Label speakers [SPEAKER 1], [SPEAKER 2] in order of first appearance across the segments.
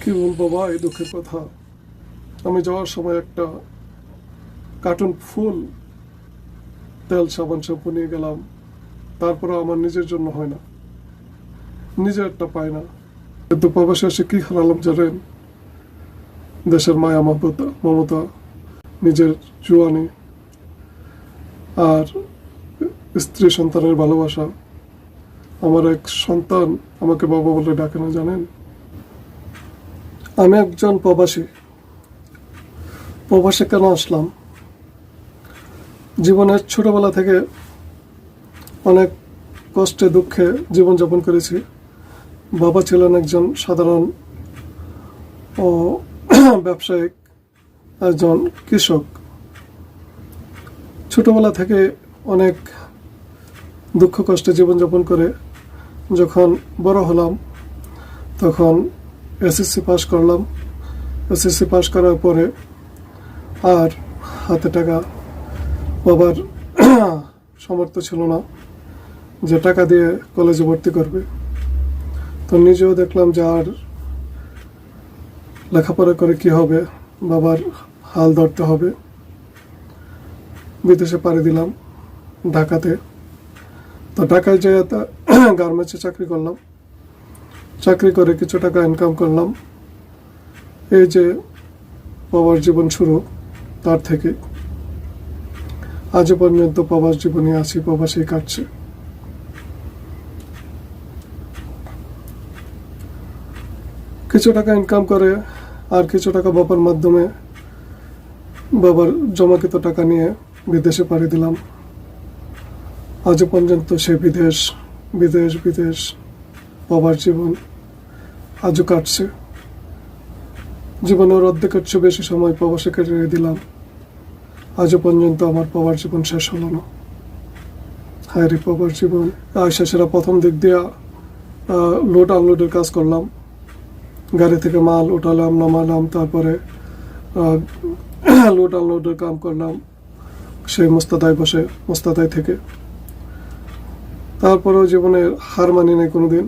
[SPEAKER 1] কি বলবো ভাই, দুঃখের কথা। আমি যাওয়ার সময় একটা কার্টুন ফুল তেল সাবান শ্যাম্পু নিয়ে গেলাম, তারপরে আমার নিজের জন্য হয় না, নিজের একটা পাই না। কিন্তু প্রবাসে এসে কি হারালাম জানেন? দেশের মায়া মমতা, নিজের জুয়ানি আর স্ত্রী সন্তানের ভালোবাসা। আমার এক সন্তান আমাকে বাবা বলে ডাকে না, জানেন? আমি একজন প্রবাসে কেন আসলাম? জীবনের ছোটবেলা থেকে অনেক কষ্টে দুঃখে জীবনযাপন করেছি। বাবা ছিলেন একজন সাধারণ ও ব্যবসায়িক, একজন কৃষক। ছোটবেলা থেকে অনেক দুঃখ কষ্টে জীবনযাপন করে যখন বড় হলাম, তখন এসএসসি পাস করলাম। এসএসসি পাস করার পরে আর হাতে টাকা, বাবার সামর্থ্য ছিল না যে টাকা দিয়ে কলেজে ভর্তি করবে। তো নিজেও দেখলাম যে আর লেখাপড়া করে কি হবে, বাবার হাল ধরতে হবে। বিদেশে পাড়ি দিলাম, ঢাকাতে। তো ঢাকায় যেয়ে গার্মেন্টসে চাকরি করলাম। চাকরি করে কিছু টাকা ইনকাম করলাম। এই যে বাবার জীবন শুরু, তার থেকে আজও পর্যন্ত প্রবাস জীবনে আছি, প্রবাসেই কাটছে। কিছু টাকা ইনকাম করে আর কিছু টাকা বাবার মাধ্যমে, বাবার জমাকৃত টাকা নিয়ে বিদেশে পাড়ি দিলাম। আজও পর্যন্ত সে বিদেশ বাবার জীবন আজও কাটছে। জীবনের অর্ধেকের চেয়ে বেশি সময় প্রবাসে কেটে দিলাম। আজও পর্যন্ত আমার প্রবাস জীবন শেষ হলো না। হায় রে প্রবাস জীবন। সেরা প্রথম দিক দিয়ে লোড আনলোডের কাজ করলাম। গাড়ি থেকে মাল উঠালাম, নামালাম, তারপরে লোড আনলোডের কাম করলাম সেই মোস্তাদায় থেকে। তারপরেও জীবনের হার মানি নাই কোনোদিন।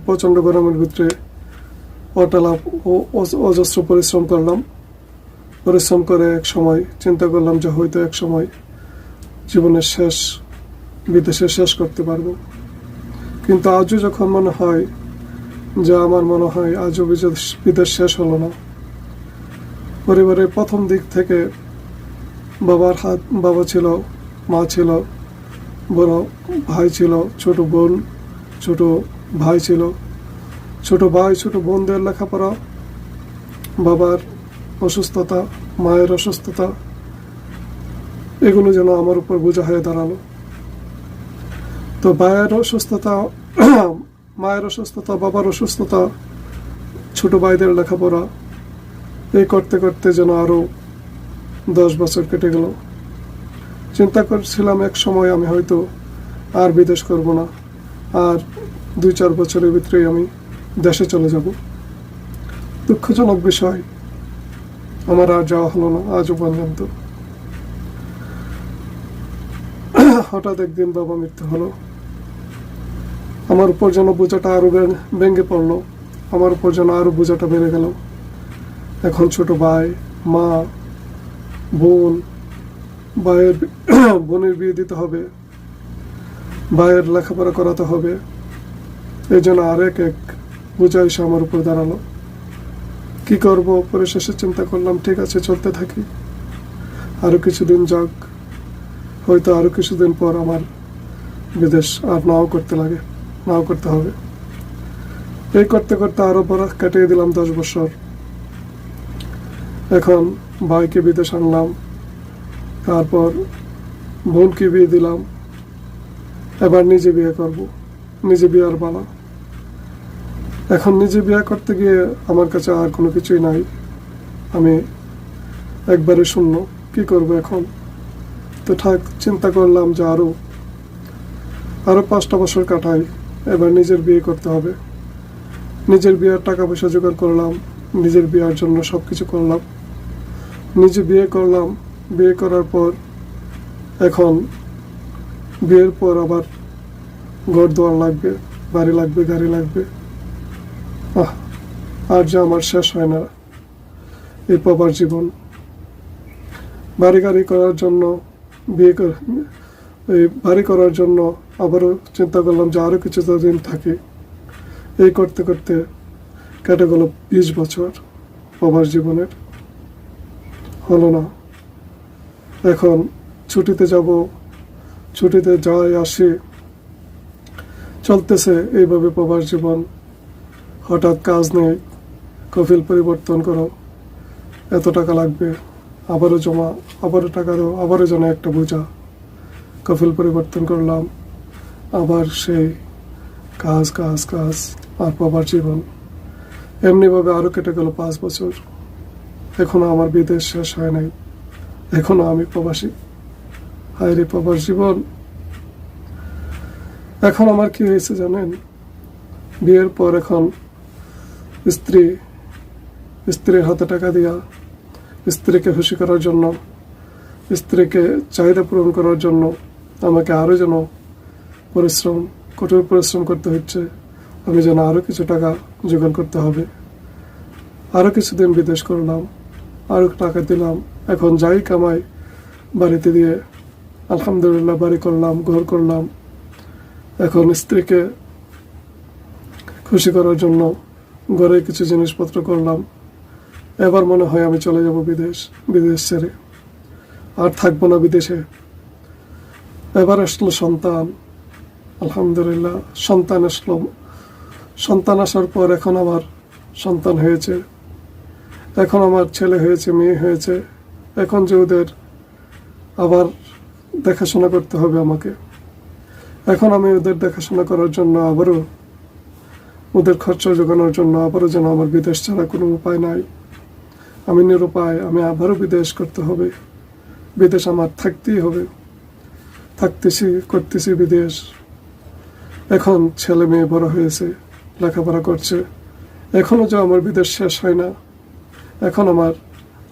[SPEAKER 1] প্রচণ্ড গরমের ভিতরে অজস্র পরিশ্রম করলাম। পরিশ্রম করে এক সময় চিন্তা করলাম যে হয়তো এক সময় জীবনের বিদেশে শেষ করতে পারবো। কিন্তু আজও যখন মনে হয় যে আমার মনে হয় আজও বিদেশ শেষ হলো না। পরিবারের প্রথম দিক থেকে বাবা ছিল, মা ছিল, বড় ভাই ছিল, ছোট বোন, ছোট ভাই ছিল। ছোট বোনদের লেখাপড়া, বাবার অসুস্থতা, মায়ের অসুস্থতা, এগুলো যেন আমার উপর বোঝা হয়ে দাঁড়ালো। তো মায়ের অসুস্থতা, বাবার অসুস্থতা, ছোট ভাইদের লেখাপড়া, এই করতে করতে যেন আরো 10 বছর কেটে গেল। চিন্তা করছিলাম এক সময় আমি হয়তো আর বিদেশ করব না, আর 2-4 বছরের ভিতরেই আমি দেশে চলে যাব। দুঃখজনক বিষয়, আমার আর যাওয়া হলো না আজও পর্যন্ত। হঠাৎ একদিন বাবা মৃত্যু হলো। আমার উপর যেন বোঝাটা আরো ভেঙে পড়লো, আমার উপর যেন আরো বোঝাটা বেড়ে গেল। এখন ছোট ভাই, মা, বোনের বিয়ে দিতে হবে, ভাইয়ের লেখাপড়া করাতে হবে। এই জন্য আর এক বোঝা এসে আমার উপর দাঁড়ালো। কি করব? পরিশেষে চিন্তা করলাম, ঠিক আছে, চলতে থাকি, আরো কিছুদিন যাক, হয়তো আরো কিছুদিন পর আমার বিদেশ আর নাও করতে হবে। এই করতে করতে আরো বড় কাটিয়ে দিলাম 10 বছর। এখন ভাইকে বিদেশ আনলাম, তারপর বোনকে বিয়ে দিলাম, এবার নিজে বিয়ে করব, নিজে বিয়ার বালা। এখন নিজে বিয়ে করতে গিয়ে আমার কাছে আর কোনো কিছুই নাই, আমি একবারে শূন্য। কি করব এখন? তো চিন্তা করলাম যে আরো 5টা বছর কাটাই, এবার নিজের বিয়ে করতে হবে। নিজের বিয়ের টাকা পয়সা জোগাড় করলাম, নিজের বিয়ের জন্য সবকিছু করলাম, নিজে বিয়ে করলাম। বিয়ে করার পর এখন বিয়ের পর আবার ঘর দুয়ার লাগবে, বাড়ি লাগবে, গাড়ি লাগবে। আর যে আমার শেষ হয় না এই প্রবাস জীবন। বাড়ি গাড়ি করার জন্য এই বাড়ি করার জন্য আবারও চিন্তা করলাম যে আরও কিছু দিন থাকি। এই করতে করতে কেটে গেল 20 বছর প্রবাস জীবনের। হলো না। এখন ছুটিতে যাব, ছুটিতে যাই আসি, চলতেছে এইভাবে প্রবাস জীবন। হঠাৎ কাজ নেই, কফিল পরিবর্তন করো, এত টাকা লাগবে, আবারও জমা, আবারও টাকা দাও, আবারও যেন একটা বোঝা। কফিল পরিবর্তন করলাম, আবার সেই কাজ কাজ কাজ, আর প্রবাস জীবন। এমনিভাবে আরও কেটে গেল 5 বছর। এখনো আমার বিদেশ শেষ হয় নাই, এখনো আমি প্রবাসী। হায় রে প্রবাস জীবন। এখন আমার কি হয়েছে জানেন? বিয়ের পর এখন স্ত্রীর হাতে টাকা দিয়া, স্ত্রীকে খুশি করার জন্য, স্ত্রীকে চাহিদা পূরণ করার জন্য আমাকে আরও যেন কঠোর পরিশ্রম করতে হচ্ছে। আমি যেন আরও কিছু টাকা জোগাড় করতে হবে। আরও কিছুদিন বিদেশ করলাম, আরও টাকা দিলাম। এখন যাই কামাই বাড়িতে দিয়ে আলহামদুলিল্লাহ বাড়ি করলাম, ঘর করলাম। এখন স্ত্রীকে খুশি করার জন্য ঘরে কিছু জিনিসপত্র করলাম। এবার মনে হয় আমি চলে যাব বিদেশ ছেড়ে, আর থাকবো না বিদেশে। এবার আসলো সন্তান, আলহামদুলিল্লাহ সন্তান আসলো। সন্তান আসার পর এখন আমার সন্তান হয়েছে, এখন আমার ছেলে হয়েছে, মেয়ে হয়েছে। এখন যে ওদের আবার দেখাশোনা করতে হবে আমাকে। এখন আমি ওদের দেখাশোনা করার জন্য আবারও, ওদের খরচা জোগানোর জন্য আবারও যেন আমার বিদেশ ছাড়া কোনো উপায় নাই। আমি নিরুপায়, আমি আবারও বিদেশ করতে হবে। বিদেশ আমার থাকতেই হবে, করতেছি বিদেশ। এখন ছেলে মেয়ে বড় হয়েছে, লেখাপড়া করছে। এখনো যে আমার বিদেশ শেষ হয় না, এখন আমার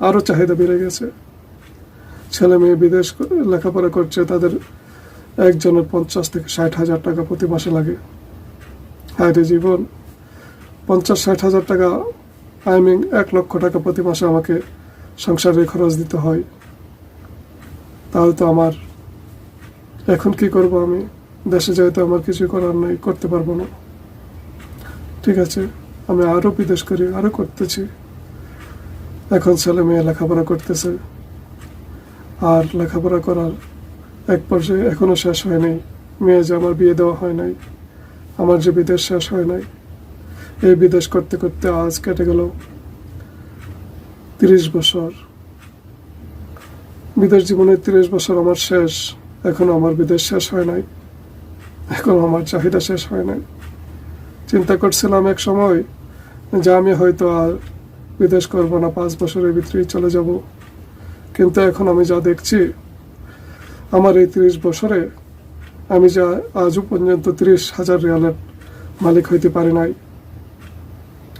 [SPEAKER 1] আরও চাহিদা বেড়ে গেছে। ছেলে মেয়ে বিদেশ লেখাপড়া করছে, তাদের একজনের 50 থেকে 60 হাজার টাকা প্রতি মাসে লাগে। হায় রে জীবন, 50-60 হাজার টাকা, 1 লক্ষ টাকা প্রতি মাসে আমাকে সংসারের খরচ দিতে হয়। তাহলে তো আমার এখন কি করব? আমি দেশে যাই তো আমার কিছু করার নাই, করতে পারবো না। ঠিক আছে, আমি আরও বিদেশ করি, আরও করতেছি। এখন ছেলে মেয়ে লেখাপড়া করতেছে, আর লেখাপড়া করার এক পর্যায়ে এখনো শেষ হয় নাই। মেয়ে যে আমার বিয়ে দেওয়া হয় নাই, আমার যে বিদেশ শেষ হয় নাই। এই বিদেশ করতে করতে আজ কেটে গেল 30 বছর। বিদেশ জীবনের 30 বছর আমার শেষ, এখনো আমার বিদেশ শেষ হয় নাই, এখনো আমার চাহিদা শেষ হয় নাই। চিন্তা করছিলাম এক সময় যে আমি হয়তো আর বিদেশ করবো না, 5 বছরের ভিতরেই চলে যাব। কিন্তু এখন আমি যা দেখছি, আমার এই 30 বছরে আমি যা আজও পর্যন্ত 30,000 রিয়ালের মালিক হইতে পারি নাই।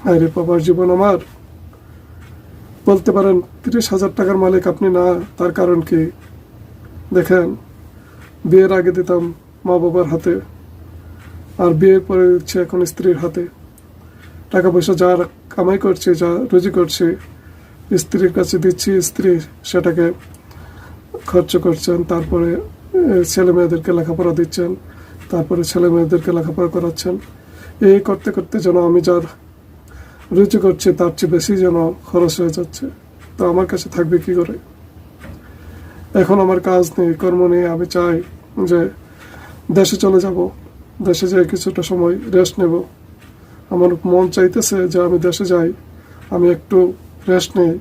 [SPEAKER 1] আরে প্রবাস জীবন আমার, বলতে পারেন 30,000 টাকার মালিক আপনি না, তার কারণ কি? দেখেন, বিয়ের আগে দিতাম মা বাবার হাতে, আর বিয়ের পরে দিচ্ছে এখন স্ত্রীর হাতে। টাকা পয়সা যা কামাই করছে, যা রুজি করছে, স্ত্রীর কাছে দিচ্ছি, স্ত্রী সেটাকে খরচ করছেন। তারপরে ছেলে মেয়েদেরকে লেখাপড়া দিচ্ছেন, তারপরে ছেলে মেয়েদেরকে লেখাপড়া করাচ্ছেন। এই করতে করতে যেন আমি যার রুচি করছি তার চেয়ে বেশি যেন খরচ হয়ে যাচ্ছে। তো আমার কাছে থাকবে কি করে? এখন আমার কাজ নেই, কর্ম নেই। আমি চাই যে দেশে চলে যাব, দেশে যাই কিছুটা সময় রেস্ট নেব। আমার মন চাইতেছে যে আমি দেশে যাই, আমি একটু রেস্ট নেই,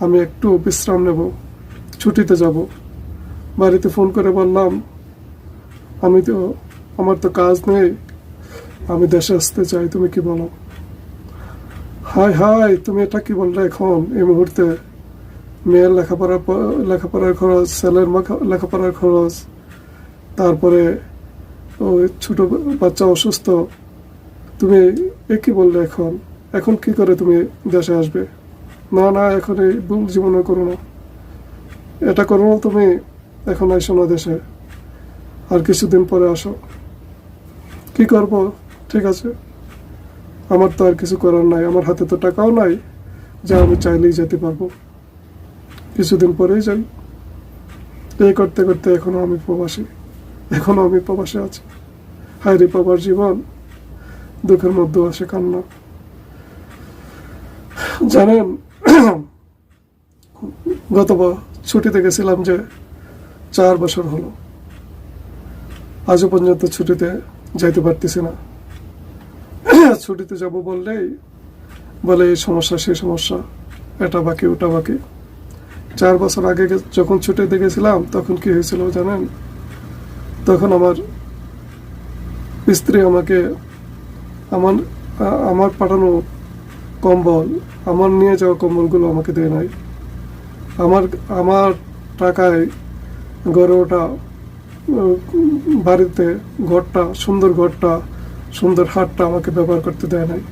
[SPEAKER 1] আমি একটু বিশ্রাম নেব, ছুটিতে যাব। বাড়িতে ফোন করে বললাম আমার তো কাজ নেই, আমি দেশে আসতে চাই, তুমি কি বলো? হাই হাই, তুমি এটা কি বললে এখন এই মুহূর্তে? মেয়ের লেখাপড়ার খরচ, ছেলের লেখাপড়ার খরচ, তারপরে ওই ছোট বাচ্চা অসুস্থ। তুমি এ কি বললে এখন? এখন কি করে তুমি দেশে আসবে? না না, এখন এই ভুল জীবনে করো না, এটা করো না। তুমি এখন আইসো না দেশে, আর কিছুদিন পরে আসো। কি করব? ঠিক আছে, আমার তো আর কিছু করার নাই, আমার হাতে তো টাকাও নাই যে আমি চাইলেই যেতে পারবো, কিছুদিন পরেই যাই। এই করতে করতে এখনো আমি প্রবাসে আছি। হায় রে প্রবাস জীবন, দুঃখের মধ্যে আসে কান্না। জানেন, গতবার ছুটিতে গেছিলাম যে 4 বছর হলো, আজও পর্যন্ত ছুটিতে যাইতে পারতেছি না। ছুটিতে যাব বললেই বলে এই সমস্যা সেই সমস্যা, এটা বাকি ওটা বাকি। 4 বছর আগে যখন ছুটিতে গেছিলাম তখন কি হয়েছিল জানেন? তখন আমার স্ত্রী আমাকে আমার আমার পাঠানো কম্বল, আমার নিয়ে যাওয়া কম্বলগুলো আমাকে দেয় নাই। আমার টাকায় গড়ে ওঠা বাড়িতে ঘরটা সুন্দর হাটটা আমাকে ব্যবহার করতে দেয় নাই।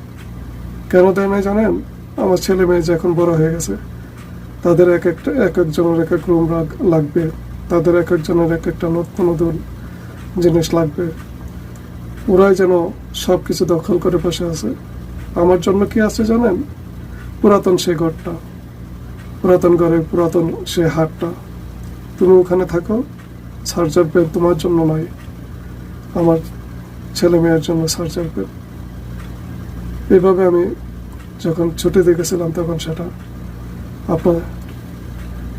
[SPEAKER 1] কেন দেয় নাই জানেন? আমার ছেলে মেয়ে যে এখন বড় হয়ে গেছে, তাদের এক একজনের এক এক রুম লাগবে, তাদের এক একজনের এক একটা নতুন জিনিস লাগবে। ওরাই যেন সব কিছু দখল করে বসে আছে। আমার জন্য কি আছে জানেন? পুরাতন সেই ঘরটা, পুরাতন ঘরে পুরাতন সে হাটটা। তুমি ওখানে থাকো, সার্জার পেন তোমার জন্য নয়, আমার ছেলে মেয়ের জন্য সার্জার পেন। এইভাবে আমি যখন ছুটি দেখেছিলাম তখন সেটা আপনার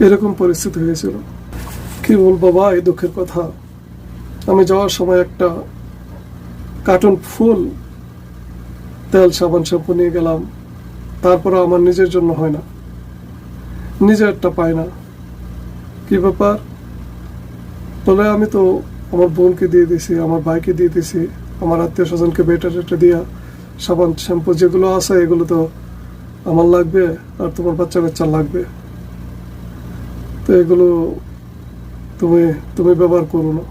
[SPEAKER 1] এরকম পরিস্থিতি হয়েছিল। কি বলবো ভাই, দুঃখের কথা। আমি যাওয়ার সময় একটা কার্টন ফুল তেল সাবান শ্যাম্পু নিয়ে গেলাম, তারপরে আমার নিজের জন্য হয় না, নিজেরটা পাই না। কি ব্যাপার বলে, আমি তো আমার বোনকে দিয়ে দিছি, আমার ভাইকে দিয়ে দিছি, আমার আত্মীয় স্বজনকে বেটা টেটা দিয়া সাবান শ্যাম্পু যেগুলো আছে এগুলো তো আমার লাগবে, আর তোমার বাচ্চা কাচ্চার লাগবে, তো এগুলো তুমি ব্যবহার করো না।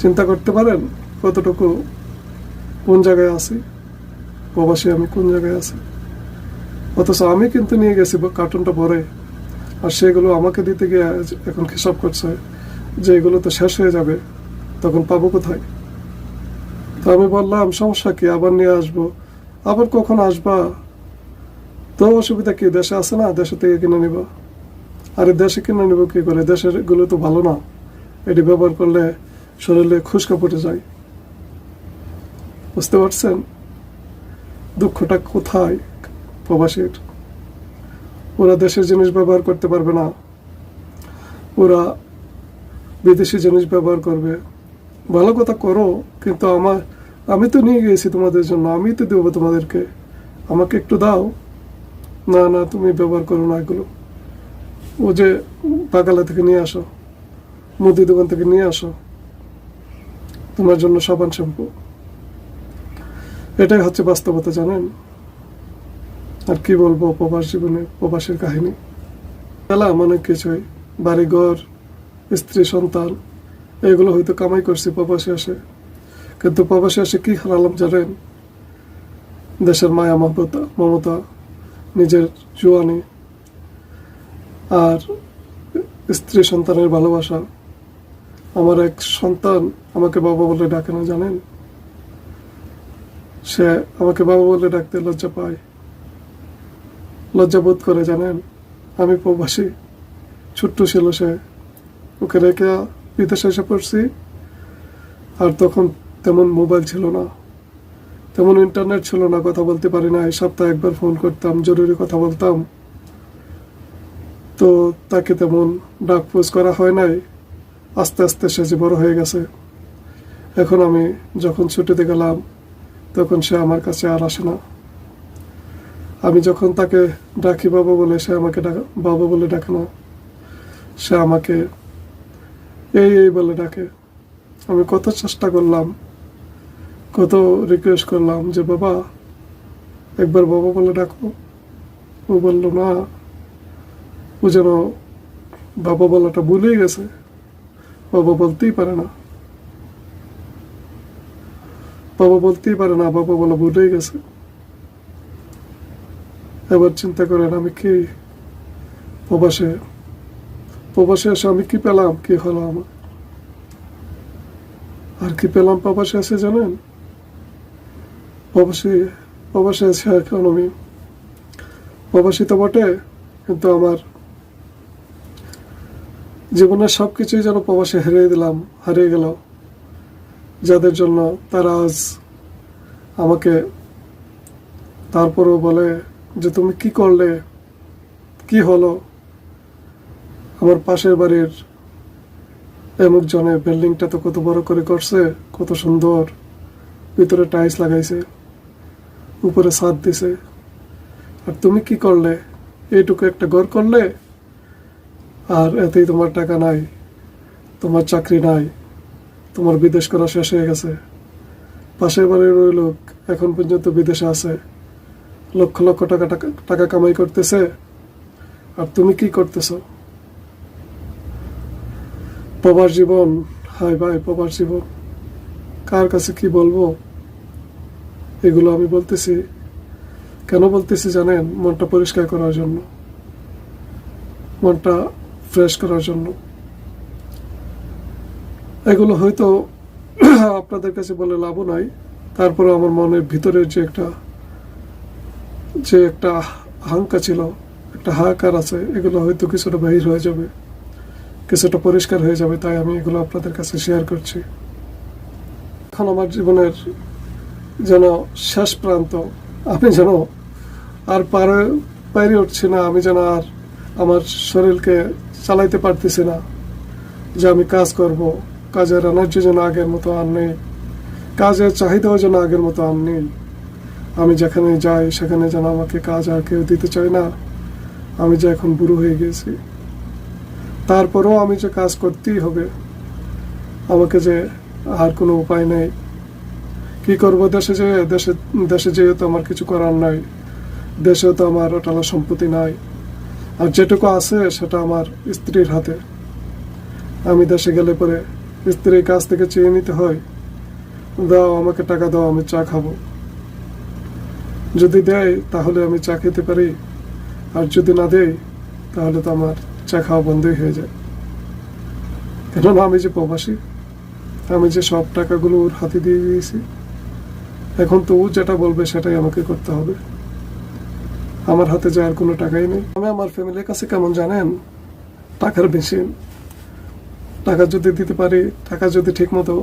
[SPEAKER 1] চিন্তা করতে পারেন কতটুকু কোন জায়গায় আছি, প্রবাসী আমি কোন জায়গায় আছি। অথচ আমি কিন্তু নিয়ে গেছি কার্টুনটা ভরে, আর সেগুলো আমাকে দিতে গিয়ে এখন হিসাব করছে যে এগুলো তো শেষ হয়ে যাবে, তখন পাবো কোথায়? তো আমি বললাম সমস্যা কি, আবার নিয়ে আসবো। আবার কখন আসবা? তো অসুবিধা কি, দেশে আছে না, দেশে থেকে কিনে নিবা। আরে দেশে কিনে নিব কি করে, দেশের গুলো তো ভালো না, এটি ব্যবহার করলে শরীরে খুশকা পড়ে যায়। বুঝতে পারছেন দুঃখটা কোথায় প্রবাসীর? ওরা দেশের জিনিস ব্যবহার করতে পারবে না, ওরা বিদেশি জিনিস ব্যবহার করবে। ভালো কথা করো, কিন্তু আমি তো নিয়ে গিয়েছি তোমাদের জন্য, আমি তো দেবো তোমাদেরকে, আমাকে একটু দাও। না না, তুমি ব্যবহার করো না এগুলো। ও যে বাগালা থেকে নিয়ে আসো, মুদি দোকান থেকে নিয়ে আসো তোমার জন্য সাবান শ্যাম্পু। এটাই হচ্ছে বাস্তবতা, জানেন। আর কি বলবো প্রবাস জীবনে, প্রবাসের কাহিনী। পেলাম অনেক কিছুই, বাড়িঘর, স্ত্রী সন্তান, এগুলো হয়তো কামাই করছি প্রবাসে আসে, কিন্তু প্রবাসে আসে কি হারালাম জানেন? দেশের মায়া মমতা, নিজের জোয়ানি, আর স্ত্রী সন্তানের ভালোবাসা। আমার এক সন্তান আমাকে বাবা বলে ডাকে না, জানেন। সে আমাকে বাবা বলে ডাকতে লজ্জা পায়, লজ্জা বোধ করে, জানেন। আমি প্রবাসী, ছোট্ট ছিল সে, ওকে রেখে বিদেশে এসে পড়ছি। আর তখন তেমন মোবাইল ছিল না, তেমন ইন্টারনেট ছিল না, কথা বলতে পারি না। সপ্তাহে একবার ফোন করতাম, জরুরি কথা বলতাম। তো তাকে তেমন ডাক পোজ করা হয় নাই। আস্তে আস্তে সে যে বড় হয়ে গেছে, এখন আমি যখন ছুটিতে গেলাম তখন সে আমার কাছে আর আসে না। আমি যখন তাকে ডাকি বাবা বলে, সে আমাকে বাবা বলে ডাকে না, সে আমাকে এই বলে ডাকে। আমি কত চেষ্টা করলাম, কত রিকোয়েস্ট করলাম যে বাবা একবার বাবা বলে ডাকো। ও বলল না, ও যেন বাবা বলাটা ভুলেই গেছে, বাবা বলতেই পারে না, বাবা বলা ভুলেই গেছে। এবার চিন্তা করেন আমি কি প্রবাসে এসে আমি কি পেলাম, কি হলো আমার? আর কি পেলাম প্রবাসে এসে জানেন? প্রবাসী প্রবাসী আছি এখন আমি। প্রবাসী তো বটে, কিন্তু আমার জীবনের সব কিছুই যেন প্রবাসে হারিয়ে গেল। যাদের জন্য তারা আজ আমাকে তারপরও বলে যে তুমি কি করলে, কি হলো। আমার পাশের বাড়ির এমুক জনে বিল্ডিংটা তো কত বড় করে করছে, কত সুন্দর, ভিতরে টাইলস লাগাইছে, উপরে ছাদ দিছে, আর তুমি কি করলে, এইটুকু একটা ঘর করলে, আর এতেই তোমার টাকা নাই, তোমার চাকরি নাই, তোমার বিদেশ করা শেষ হয়ে গেছে। পাশের বাড়ির ওই লোক এখন পর্যন্ত বিদেশে আছে, লক্ষ লক্ষ টাকা কামাই করতেছে, আর তুমি কি করতেছ? প্রবাস জীবন, হাই ভাই, প্রবাস জীবন কার কাছে কি বলবো। এগুলো আমি বলতেছি, কেন বলতেছি জানেন? মনটা পরিষ্কার করার জন্য, মনটা ফ্রেশ করার জন্য। এগুলো হয়তো আপনাদের কাছে বলে লাভও নাই, তারপরে আমার মনের ভিতরের যে একটা আহঙ্কা ছিল, একটা হাহাকার আছে, এগুলো হয়তো কিছুটা বাহির হয়ে যাবে, কিছুটা পরিষ্কার হয়ে যাবে, তাই আমি এগুলো আপনাদের কাছে শেয়ার করছি। এখন আমার জীবনের যেন শেষ প্রান্ত, আমি যেন আর পারে উঠছি না, আমি যেন আর আমার শরীরকে চালাইতে পারতেছি না, যে আমি কাজ করব, কাজের এনার্জি যেন আগের মতো আর নেই, কাজের চাহিদাও যেন আগের মতো আর নেই। আমি যেখানে যাই সেখানে যেন আমাকে কাজ আর কেউ দিতে চায় না। আমি যে এখন বুড়ো হয়ে গেছি, তারপরেও আমি যে কাজ করতেই হবে, আমাকে যে আর কোনো উপায় নেই। কি করবো? দেশে যেয়ে তো আমার কিছু করার নাই, দেশেও তো আমার অটালা সম্পত্তি নাই, আর যেটুকু আছে সেটা আমার স্ত্রীর হাতে। আমি দেশে গেলে পরে স্ত্রীর কাছ থেকে চেয়ে নিতে হয়, দাও আমাকে টাকা দাও, আমি চা খাবো। যদি দেয় তাহলে আমি চা খেতে পারি, আর যদি না দেয় তাহলে তো আমার চা খাওয়া বন্ধই হয়ে যায়। কেননা আমি যে প্রবাসী, আমি যে সব টাকাগুলো ওর হাতে দিয়ে দিয়েছি, এখন তো ও যেটা বলবে সেটাই আমাকে করতে হবে। আমার হাতে যে আর কোনো টাকাই নেই। আমি আমার ফ্যামিলির কাছে কেমন জানেন? টাকার মেশিন। টাকা যদি দিতে পারি, টাকা যদি ঠিক মতো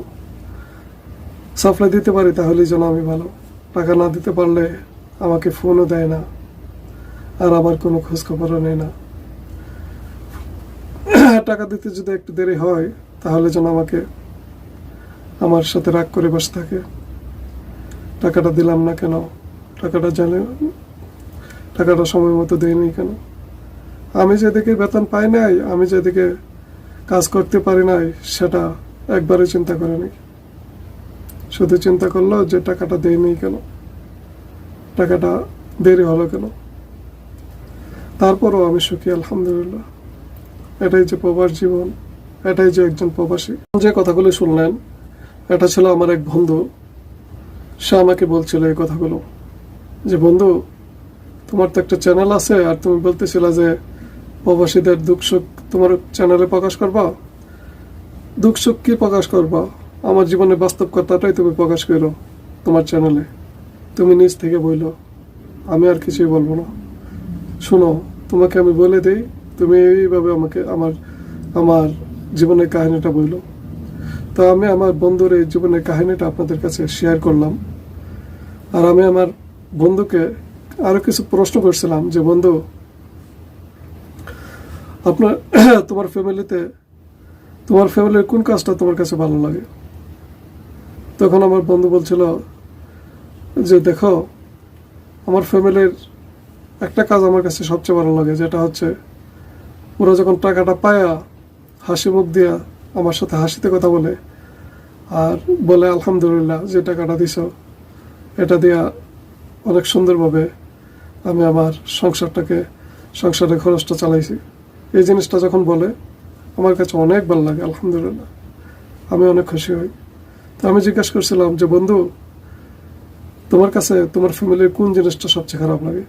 [SPEAKER 1] সাপ্লাই দিতে পারি, তাহলেই যেন আমি ভালো। টাকা না দিতে পারলে আমাকে ফোনও দেয় না, আর আমার কোনো খোঁজ খবরও নেয় না। টাকা দিতে যদি একটু দেরি হয়, তাহলে যেন আমাকে আমার সাথে রাগ করে বসে থাকে, টাকাটা দিলাম না কেন, টাকাটা সময় মতো দেয়নি কেন। আমি যেদিকে বেতন পাই নাই, আমি যেদিকে কাজ করতে পারি নাই, সেটা একবারে চিন্তা করে নি। শুধু চিন্তা করলো যে টাকাটা দেয়নি কেন, টাকাটা দেরি হলো কেন। তারপরও আমি সুখী, আলহামদুলিল্লাহ। এটাই যে প্রবাস জীবন, এটাই যে একজন প্রবাসী। যে কথাগুলো শুনলেন, এটা ছিল আমার এক বন্ধু। সে আমাকে বলছিল এই কথাগুলো, যে বন্ধু, তোমার তো একটা চ্যানেল আছে, আর তুমি বলতেছিলে যে প্রবাসীদের দুঃখ সুখ তোমার চ্যানেলে প্রকাশ করবা। দুঃখ সুখ কি প্রকাশ করবা? আমার জীবনের বাস্তব কথাটাই তুমি প্রকাশ করো তোমার চ্যানেলে। তুমি নিজ থেকে বইলো, আমি আর কিছুই বলবো না। শোনো, তোমাকে আমি বলে দিই, তুমি এইভাবে আমাকে আমার জীবনের কাহিনীটা বইলো। তো আমি আমার বন্ধুর এই জীবনের কাহিনীটা আপনাদের কাছে শেয়ার করলাম। আর আমি আমার বন্ধুকে আরো কিছু প্রশ্ন করছিলাম, যে বন্ধু, তোমার ফ্যামিলির কোন কাজটা তোমার কাছে ভালো লাগে? তখন আমার বন্ধু বলছিল যে দেখো, আমার ফ্যামিলির একটা কাজ আমার কাছে সবচেয়ে ভালো লাগে, যেটা হচ্ছে ওরা যখন টাকাটা পায়া হাসি মুখ দিয়া আমার সাথে হাসিতে কথা বলে, আর বলে আলহামদুলিল্লাহ যে টাকাটা দিছ, এটা দিয়া অনেক সুন্দরভাবে আমি আমার সংসারের খরচটা চালাইছি। এই জিনিসটা যখন বলে আমার কাছে অনেক ভালো লাগে, আলহামদুলিল্লাহ, আমি অনেক খুশি হই। তো আমি জিজ্ঞাসা করছিলাম যে বন্ধু, তোমার কাছে তোমার ফ্যামিলির কোন জিনিসটা সবচেয়ে খারাপ লাগে?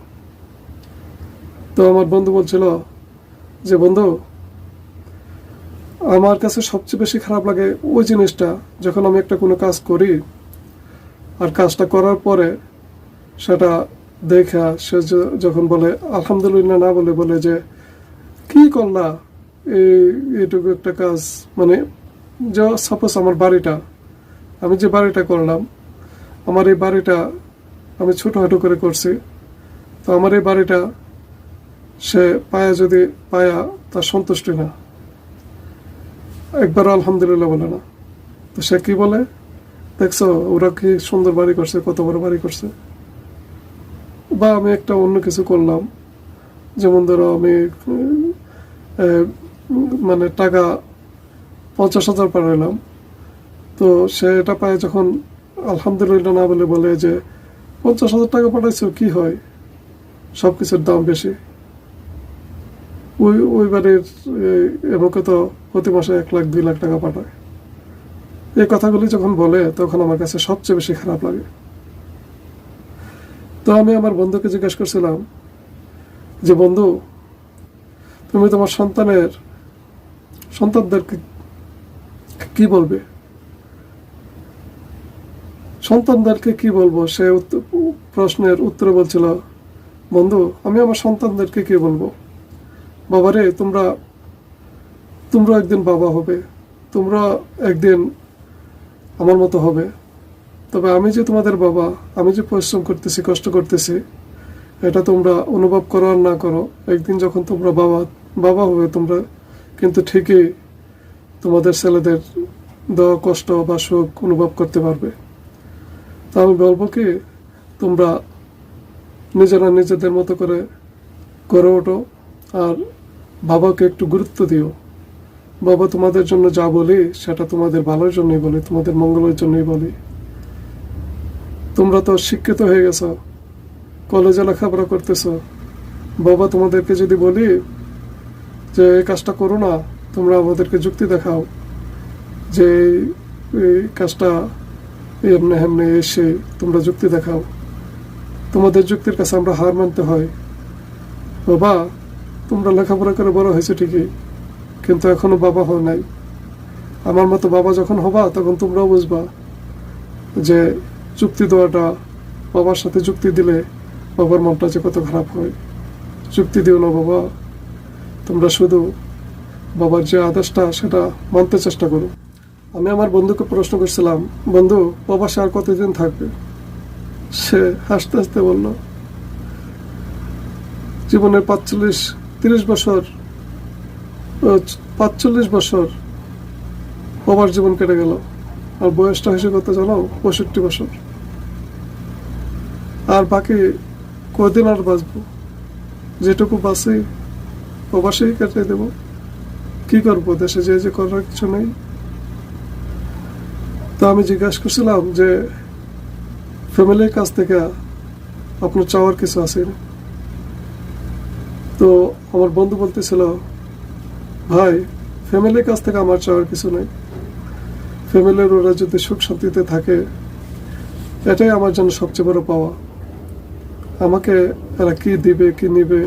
[SPEAKER 1] তো আমার বন্ধু বলছিল যে বন্ধু, আমার কাছে সবচেয়ে বেশি খারাপ লাগে ওই জিনিসটা, যখন আমি একটা কোনো কাজ করি, আর কাজটা করার পরে সেটা দেখা সে যখন বলে আলহামদুলিল্লাহ না বলে বলে যে কি করলা এইটুকু একটা কাজ, মানে যে সাপোজ আমার বাড়িটা, আমি যে বাড়িটা করলাম, আমার এই বাড়িটা আমি ছোটোখাটো করে করছি, তো আমার এই বাড়িটা সে যদি পায়া তার সন্তুষ্টি না, একবার আলহামদুলিল্লাহ বলে না, তো সে কি বলে, দেখছো ওরা কি সুন্দর বাড়ি করছে, কত বড় বাড়ি করছে। বা আমি একটা অন্য কিছু করলাম, যেমন ধরো আমি মানে টাকা 50,000 পাঠালাম, তো সে এটা পায় যখন আলহামদুলিল্লাহ না বলে বলে যে 50,000 টাকা পাঠাইছো, কি হয়, সব কিছুর দাম বেশি। ওই বাড়ির এমকে তো প্রতি মাসে 1 লাখ 2 লাখ টাকা পাঠায়। এই কথাগুলি যখন বলে তখন আমার কাছে সবচেয়ে বেশি খারাপ লাগে। তো আমি আমার বন্ধুকে জিজ্ঞেস করছিলাম যে বন্ধু, তুমি তোমার সন্তানদেরকে কি বলবে, সন্তানদেরকে কি বলবো। সে প্রশ্নের উত্তরে বলছিল, বন্ধু আমি আমার সন্তানদেরকে কি বলবো, বাবারে তোমরা একদিন বাবা হবে, তোমরা একদিন আমার মতো হবে, তবে আমি যে তোমাদের বাবা, আমি যে পরিশ্রম করতেছি, কষ্ট করতেছি, এটা তোমরা অনুভব করো আর না করো, একদিন যখন তোমরা বাবা হবে, তোমরা কিন্তু ঠিকই তোমাদের ছেলেদের দেওয়া কষ্ট বা সুখ অনুভব করতে পারবে। তা আমি বলবো কি, তোমরা নিজেরা নিজেদের মতো করে গড়ে ওঠো, আর বাবাকে একটু গুরুত্ব দিও। বাবা তোমাদের জন্য যা বলি সেটা তোমাদের ভালোর জন্যই বলি, তোমাদের মঙ্গলের জন্যই বলি। তোমরা তো শিক্ষিত হয়ে গেছো, কলেজে লেখাপড়া করতেছো, বাবা তোমাদেরকে যদি বলি যে এই কাজটা করো না, তোমরা আমাদেরকে যুক্তি দেখাও যে এই কাজটা এমনি হেমনি এসে তোমরা যুক্তি দেখাও, তোমাদের যুক্তির কাছে আমরা হার মানতে হয়। বাবা তোমরা লেখাপড়া করে বড় হয়েছে ঠিকই, কিন্তু এখনো বাবা হও নাই। আমার মতো বাবা যখন হবা তখন তোমরাও বুঝবা যে যুক্তি দেওয়াটা, বাবার সাথে যুক্তি দিলে বাবার মনটা যে কত খারাপ হয়। যুক্তি দিও না বাবা, তোমরা শুধু বাবার যে আদেশটা সেটা মানতে চেষ্টা করো। আমি আমার বন্ধুকে প্রশ্ন করছিলাম, বন্ধু বাবা সে আর কতদিন থাকবে? সে হাসতে হাসতে বলল, জীবনের 30 বছর 45 বছর বাবার জীবন কেটে গেল, আর বয়সটা হয়েছে কত জানো? 65 বছর। আর বাকি কদিন আর বাঁচবো, যেটুকু বাঁচি প্রবাসেই কেটে দেব। কি করবো, দেশে যে করার কিছু নেই। তো আমি জিজ্ঞাসা করছিলাম যে ফ্যামিলির কাছ থেকে আপনার চাওয়ার কিছু আছে? তো আমার বন্ধু বলতেছিল, ভাই ফ্যামিলির কাছ থেকে আমার চাওয়ার কিছু নেই, ফ্যামিলির ওরা যদি সুখ শান্তিতে থাকে এটাই আমার জন্য সবচেয়ে বড় পাওয়া। আমাকে এরা কি দিবে কি নিবে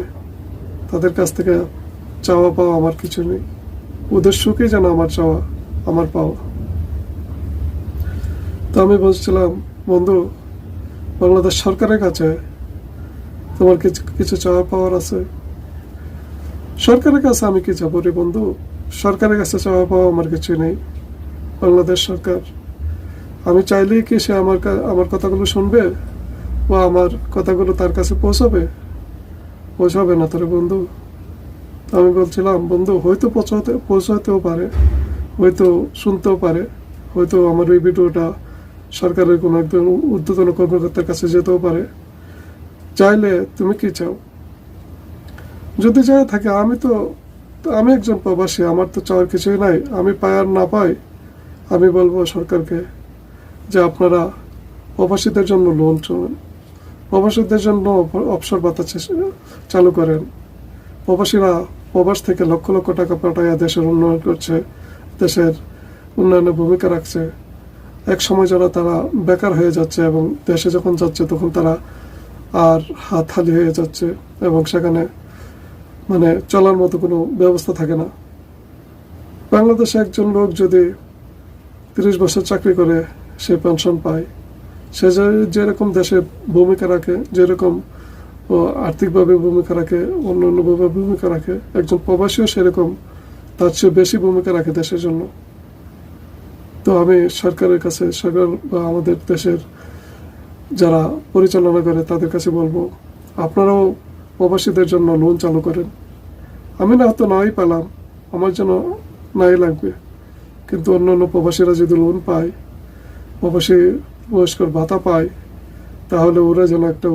[SPEAKER 1] তাদের কাছ থেকে চাওয়া পাওয়া আমার কিছু নেই, ওদের সুখই যেন আমার চাওয়া, আমার পাওয়া। তো আমি বলছিলাম, বন্ধু বাংলাদেশ সরকারের কাছে তোমার কিছু চাওয়া পাওয়ার আছে? সরকারের কাছে আমি কি চাবো রে বন্ধু, সরকারের কাছে চাওয়া পাওয়া আমার কিছু নেই। বাংলাদেশ সরকার, আমি চাইলেই কি সে আমার কথাগুলো শুনবে বা আমার কথাগুলো তার কাছে পৌঁছাবে না তোরে বন্ধু। আমি বলছিলাম, বন্ধু হয়তো পৌঁছাতেও পারে, হয়তো শুনতেও পারে, হয়তো আমার এই ভিডিওটা সরকারের কোনো একজন ঊর্ধ্বতন কর্মকর্তার কাছে যেতেও পারে। চাইলে তুমি কি চাও? যদি চাই থাকে, আমি একজন প্রবাসী, আমার তো চাওয়ার কিছুই নাই। আমি পাই আর না পাই, আমি বলবো সরকারকে যে আপনারা প্রবাসীদের জন্য লোন চলেন, প্রবাসীদের জন্য অবসর ভাতা চালু করেন। প্রবাসীরা প্রবাস থেকে লক্ষ লক্ষ টাকা পাঠাইয়া দেশের উন্নয়ন করছে, দেশের উন্নয়নে ভূমিকা রাখছে। এক সময় যারা তারা বেকার হয়ে যাচ্ছে এবং দেশে যখন যাচ্ছে তখন তারা আর হাত খালি হয়ে যাচ্ছে এবং সেখানে মানে চলার মতো কোনো ব্যবস্থা থাকে না। বাংলাদেশে একজন লোক যদি 30 বছর চাকরি করে সে পেনশন পায়, সে যেরকম দেশে ভূমিকা রাখে, যেরকম আর্থিকভাবে ভূমিকা রাখে, অন্যান্যভাবে ভূমিকা রাখে, একজন প্রবাসীও সেরকম তার চেয়ে বেশি ভূমিকা রাখে দেশের জন্য। তো আমি সরকারের কাছে, সরকার বা আমাদের দেশের যারা পরিচালনা করে তাদের কাছে বলবো, আপনারাও প্রবাসীদের জন্য লোন চালু করেন। আমি না হয়তো নাই পেলাম, আমার জন্য নাই লাগবে, কিন্তু অন্যান্য প্রবাসীরা যদি লোন পায়, প্রবাসী বয়স্কর ভাতা পায়, তাহলে ওরা যেন একটা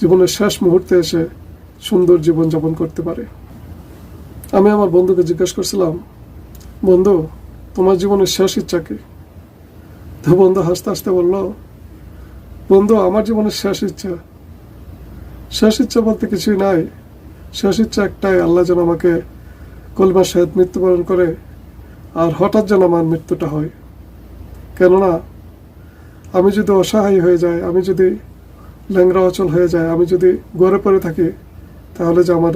[SPEAKER 1] জীবনের শেষ মুহূর্তে এসে সুন্দর জীবনযাপন করতে পারে। আমি আমার বন্ধুকে জিজ্ঞেস করছিলাম, বন্ধু তোমার জীবনের শেষ ইচ্ছা কি? তো বন্ধু হাসতে হাসতে বলল, বন্ধু আমার জীবনের শেষ ইচ্ছা বলতে কিছুই নাই। শেষ ইচ্ছা একটাই, আল্লাহ যেন আমাকে কলমার শাহেদ মৃত্যুবরণ করে আর হঠাৎ যেন আমার মৃত্যুটা হয়। কেননা আমি যদি অসহায় হয়ে যাই, আমি যদি ল্যাংড়া অচল হয়ে যায়, আমি যদি গড়ে পড়ে থাকি, তাহলে যে আমার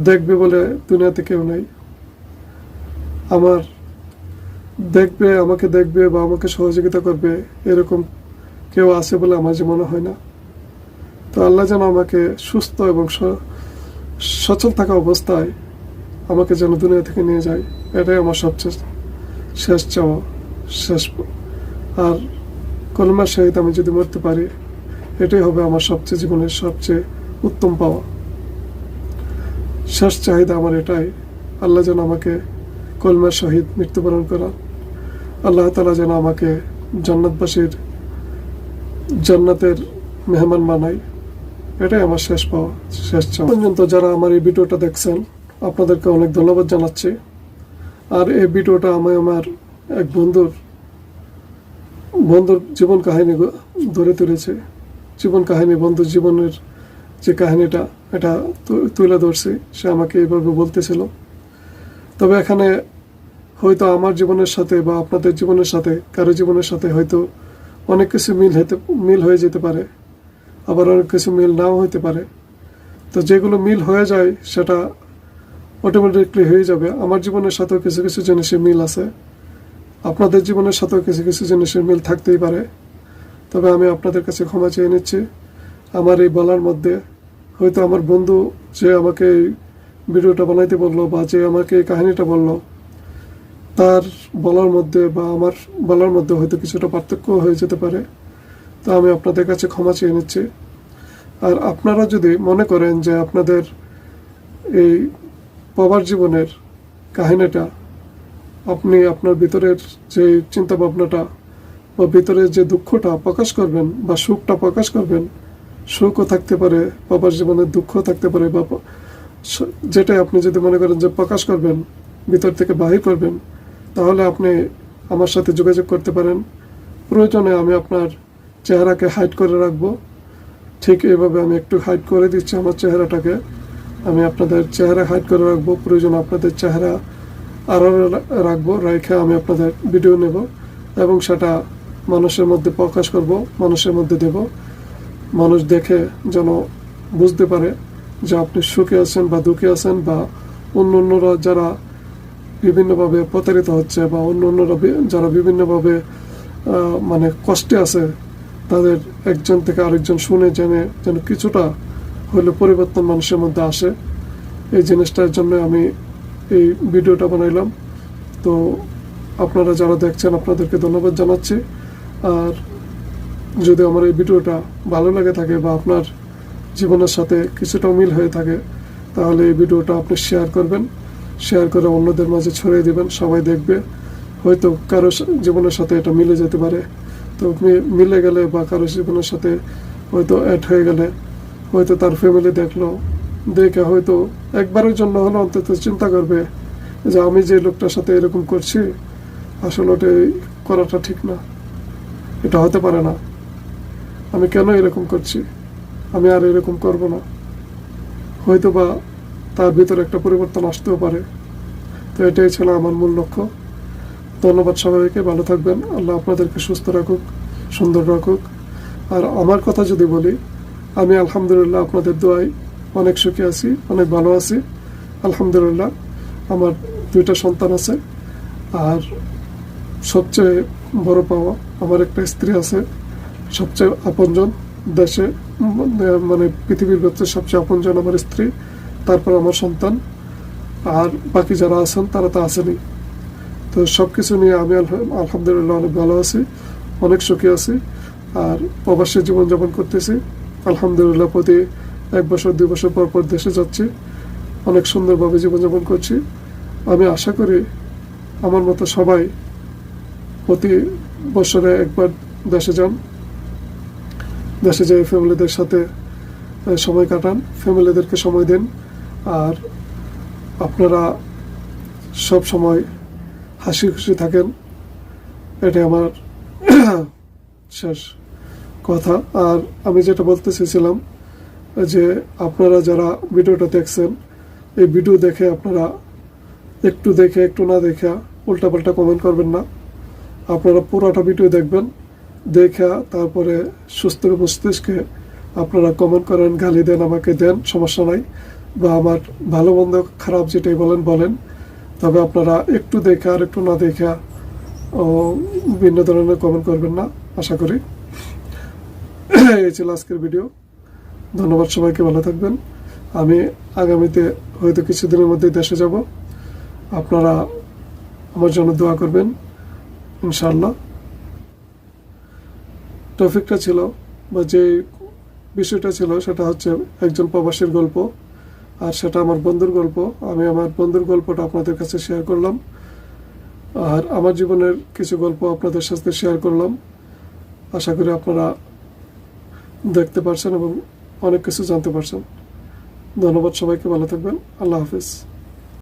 [SPEAKER 1] দেখবে বলে দুনিয়াতে কেউ নেই। আমাকে দেখবে বা আমাকে সহযোগিতা করবে এরকম কেউ আছে বলে আমার যে মনে হয় না। তো আল্লাহ যেন আমাকে সুস্থ এবং সচল থাকা অবস্থায় আমাকে যেন দুনিয়া থেকে নিয়ে যায়, এটাই আমার সবচেয়ে শেষ চাওয়া, আর কলমার শাহিদ আমি যদি মরতে পারি, এটাই হবে আমার জীবনের সবচেয়ে উত্তম পাওয়া। শেষ চাহিদা আমার এটাই, আল্লাহ যেন আমাকে কলমার শহীদ মৃত্যুবরণ করা, আল্লাহ তাআলা যেন আমাকে জান্নাতের মেহমান বানায়, এটাই আমার শেষ পাওয়া, শেষ চাওয়া। পর্যন্ত যারা আমার এই ভিডিওটা দেখছেন, আপনাদেরকে অনেক ধন্যবাদ জানাচ্ছি। আর এই ভিডিওটা আমি আমার এক বন্ধুর জীবন কাহিনী ধরে তুলেছে। জীবন কাহিনী, বন্ধুর জীবনের যে কাহিনীটা, এটা তুলে ধরছি। সে আমাকে এইভাবে বলতেছিল। তবে এখানে হয়তো আমার জীবনের সাথে বা আপনাদের জীবনের সাথে, কারো জীবনের সাথে হয়তো অনেক কিছু মিল হয়ে যেতে পারে, আবার অনেক কিছু মিল নাও হইতে পারে। তো যেগুলো মিল হয়ে যায় সেটা অটোমেটিকলি হয়ে যাবে। আমার জীবনের সাথেও কিছু কিছু জিনিসের মিল আছে, আপনাদের জীবনের সাথেও কিছু কিছু জিনিসের মিল থাকতেই পারে। তবে আমি আপনাদের কাছে ক্ষমা চেয়ে নিচ্ছি। আমার এই বলার মধ্যে হয়তো আমার বন্ধু যে আমাকে এই ভিডিওটা বানাইতে বললো বা যে আমাকে এই কাহিনীটা বললো, তার বলার মধ্যে বা আমার বলার মধ্যে হয়তো কিছুটা পার্থক্য হয়ে যেতে পারে। তো আমি আপনাদের কাছে ক্ষমা চেয়ে নিচ্ছি। আর আপনারা যদি মনে করেন যে আপনাদের এই প্রবাস জীবনের কাহিনীটা আপনি আপনার ভিতরের যে চিন্তা ভাবনাটা বা ভিতরের যে দুঃখটা প্রকাশ করবেন বা সুখটা প্রকাশ করবেন, সুখও থাকতে পারে, প্রবাস জীবনের দুঃখ থাকতে পারে, বা যেটাই আপনি যদি মনে করেন যে প্রকাশ করবেন, ভিতর থেকে বাহির করবেন, তাহলে আপনি আমার সাথে যোগাযোগ করতে পারেন। প্রয়োজনে আমি আপনার চেহারাকে হাইড করে রাখবো। ঠিক এইভাবে আমি একটু হাইড করে দিচ্ছি আমার চেহারাটাকে, আমি আপনাদের চেহারা হাইড করে রাখবো। প্রয়োজন আপনাদের চেহারা আড়াল রাখবো, রেখে আমি আপনাদের ভিডিও নেব এবং সেটা মানুষের মধ্যে প্রকাশ করব, মানুষের মধ্যে দেব। মানুষ দেখে যেন বুঝতে পারে যে আপনি সুখে আছেন বা দুঃখে আছেন, বা অন্যরা যারা বিভিন্নভাবে প্রতারিত হচ্ছে বা অন্যরা যারা বিভিন্নভাবে মানে কষ্টে আছে, তাদের একজন থেকে আরেকজন শুনে জেনে যেন কিছুটা হলে পরিবর্তন মানুষের মধ্যে আসে। এই জিনিসটার জন্য আমি এই ভিডিওটা বানাইলাম। তো আপনারা যারা দেখছেন আপনাদেরকে ধন্যবাদ জানাচ্ছি। আর যদি আমার এই ভিডিওটা ভালো লাগে থাকে বা আপনার জীবনের সাথে কিছুটা মিল হয়ে থাকে, তাহলে এই ভিডিওটা আপনি শেয়ার করবেন, শেয়ার করে অন্যদের মাঝে ছড়িয়ে দেবেন, সবাই দেখবে। হয়তো কারো জীবনের সাথে এটা মিলে যেতে পারে। তো মিলে গেলে বা কারো জীবনের সাথে হয়তো অ্যাড হয়ে গেলে, হয়তো তার ফ্যামিলি দেখলো, দেখে হয়তো একবারের জন্য হলো অন্তত চিন্তা করবে যে আমি যে লোকটার সাথে এরকম করছি, আসলে ওটা করাটা ঠিক না, এটা হতে পারে না, আমি কেন এরকম করছি, আমি আর এরকম করব না। হয়তো বা তার ভিতরে একটা পরিবর্তন আসতেও পারে। তো এটাই ছিল আমার মূল লক্ষ্য। ধন্যবাদ সবাইকে, ভালো থাকবেন। আল্লাহ আপনাদেরকে সুস্থ রাখুক, সুন্দর রাখুক। আর আমার কথা যদি বলি, আমি আলহামদুলিল্লাহ আপনাদের দোয়ায় অনেক সুখী আছি, অনেক ভালো আছি আলহামদুলিল্লাহ। আমার 2টা সন্তান আছে। আর সবচেয়ে বড় পাওয়া। আমার একটা স্ত্রী আছে, সবচেয়ে আপনজন দেশে, মানে পৃথিবীর ভেতরে সবচেয়ে আপনজন আমার স্ত্রী, তারপর আমার সন্তান, আর বাকি যারা আছেন তারা তো আসেনি। তো সব কিছু নিয়ে আমি আলহামদুলিল্লাহ অনেক ভালো আছি, অনেক সুখী আছি। আর প্রবাসী জীবনযাপন করতেছি আলহামদুলিল্লাহ। প্রতি 1 বছর 2 বছর পর পর দেশে যাচ্ছি, অনেক সুন্দরভাবে জীবনযাপন করছি। আমি আশা করি আমার মতো সবাই প্রতি বছরে একবার দেশে যান, দেশে যেয়ে ফ্যামিলিদের সাথে সময় কাটান, ফ্যামিলিদেরকে সময় দিন। আর আপনারা সব সময় হাসি খুশি থাকেন, এটাই আমার শেষ কথা। আর আমি যেটা বলতে চেয়েছিলাম যে আপনারা যারা ভিডিওটা দেখছেন, এই ভিডিও দেখে আপনারা একটু দেখে একটু না দেখে উল্টাপাল্টা কমেন্ট করবেন না। আপনারা পুরোটা ভিডিও দেখবেন, দেখা তারপরে সুস্থ মস্তিষ্কে আপনারা কমেন্ট করেন, গালি দেন, আমাকে দেন, সমস্যা নাই। বা আমার ভালো মন্দ খারাপ যেটাই বলেন বলেন, তবে আপনারা একটু দেখা আর একটু না দেখা ভিন্ন ধরনের কমেন্ট করবেন না, আশা করি। এই ছিল আজকের ভিডিও। ধন্যবাদ সবাইকে, ভালো থাকবেন। আমি আগামীতে হয়তো কিছুদিনের মধ্যেই দেশে যাব, আপনারা আমার জন্য দোয়া করবেন ইনশাআল্লাহ। টপিকটা ছিল বা যে বিষয়টা ছিল সেটা হচ্ছে একজন প্রবাসীর গল্প, আর সেটা আমার বন্ধুর গল্প। আমি আমার বন্ধুর গল্পটা আপনাদের কাছে শেয়ার করলাম, আর আমার জীবনের কিছু গল্প আপনাদের সাথে শেয়ার করলাম। আশা করি আপনারা দেখতে পারছেন এবং অনেক কিছু জানতে পারছেন। ধন্যবাদ সবাইকে, ভালো থাকবেন। আল্লাহ হাফিজ।